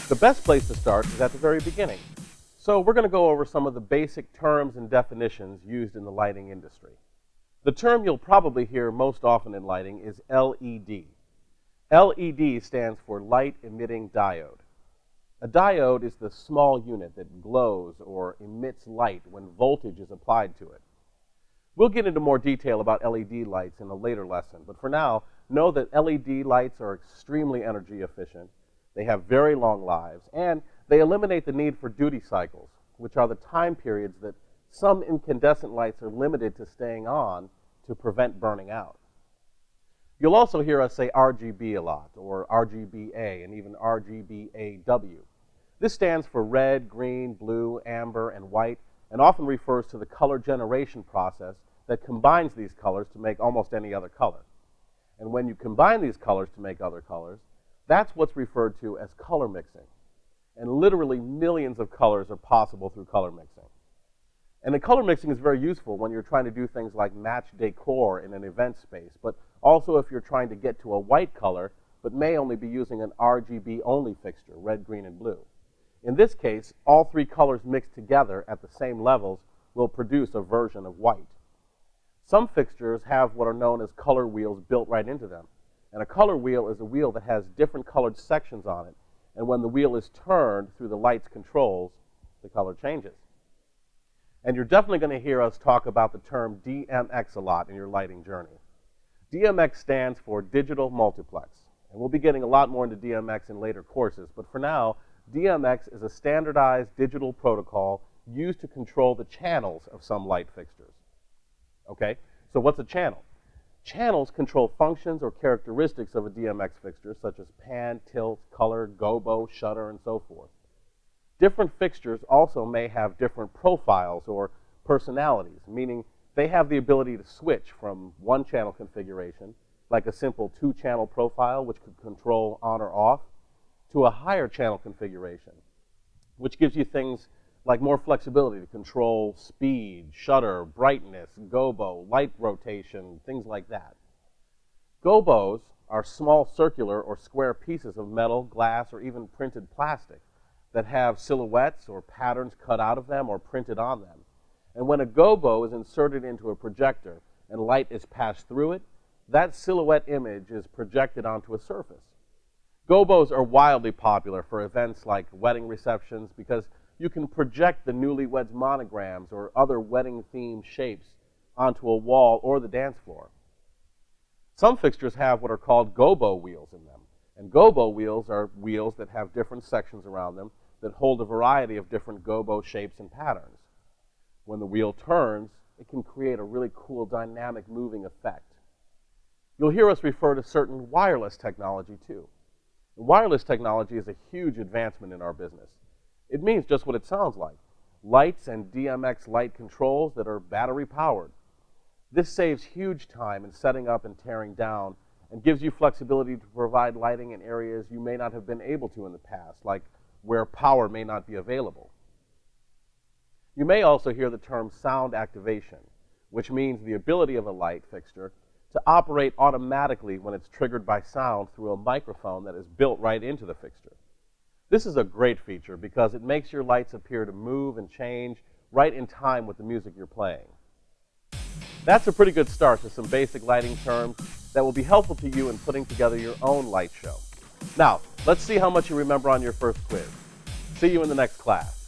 The best place to start is at the very beginning. So we're going to go over some of the basic terms and definitions used in the lighting industry. The term you'll probably hear most often in lighting is LED. LED stands for light emitting diode. A diode is the small unit that glows or emits light when voltage is applied to it. We'll get into more detail about LED lights in a later lesson, but for now, know that LED lights are extremely energy efficient, they have very long lives, and they eliminate the need for duty cycles, which are the time periods that some incandescent lights are limited to staying on to prevent burning out. You'll also hear us say RGB a lot, or RGBA, and even RGBAW. This stands for red, green, blue, amber, and white, and often refers to the color generation process that combines these colors to make almost any other color. And when you combine these colors to make other colors, that's what's referred to as color mixing. And literally millions of colors are possible through color mixing. And the color mixing is very useful when you're trying to do things like match decor in an event space, but also if you're trying to get to a white color, but may only be using an RGB only fixture, red, green, and blue. In this case, all three colors mixed together at the same levels will produce a version of white. Some fixtures have what are known as color wheels built right into them. And a color wheel is a wheel that has different colored sections on it. And when the wheel is turned through the light's controls, the color changes. And you're definitely going to hear us talk about the term DMX a lot in your lighting journey. DMX stands for digital multiplex. And we'll be getting a lot more into DMX in later courses. But for now, DMX is a standardized digital protocol used to control the channels of some light fixtures. Okay, so what's a channel? Channels control functions or characteristics of a DMX fixture, such as pan, tilt, color, gobo, shutter, and so forth. Different fixtures also may have different profiles or personalities, meaning they have the ability to switch from one channel configuration, like a simple two-channel profile, which could control on or off, to a higher channel configuration, which gives you things like more flexibility to control speed, shutter, brightness, gobo, light rotation, things like that. Gobos are small circular or square pieces of metal, glass, or even printed plastic that have silhouettes or patterns cut out of them or printed on them. And when a gobo is inserted into a projector and light is passed through it, that silhouette image is projected onto a surface. Gobos are wildly popular for events like wedding receptions because you can project the newlyweds' monograms or other wedding-themed shapes onto a wall or the dance floor. Some fixtures have what are called gobo wheels in them. And gobo wheels are wheels that have different sections around them that hold a variety of different gobo shapes and patterns. When the wheel turns, it can create a really cool dynamic moving effect. You'll hear us refer to certain wireless technology too. Wireless technology is a huge advancement in our business. It means just what it sounds like. Lights and DMX light controls that are battery powered. This saves huge time in setting up and tearing down and gives you flexibility to provide lighting in areas you may not have been able to in the past, like where power may not be available. You may also hear the term sound activation, which means the ability of a light fixture to operate automatically when it's triggered by sound through a microphone that is built right into the fixture. This is a great feature because it makes your lights appear to move and change right in time with the music you're playing. That's a pretty good start to some basic lighting terms that will be helpful to you in putting together your own light show. Now, let's see how much you remember on your first quiz. See you in the next class.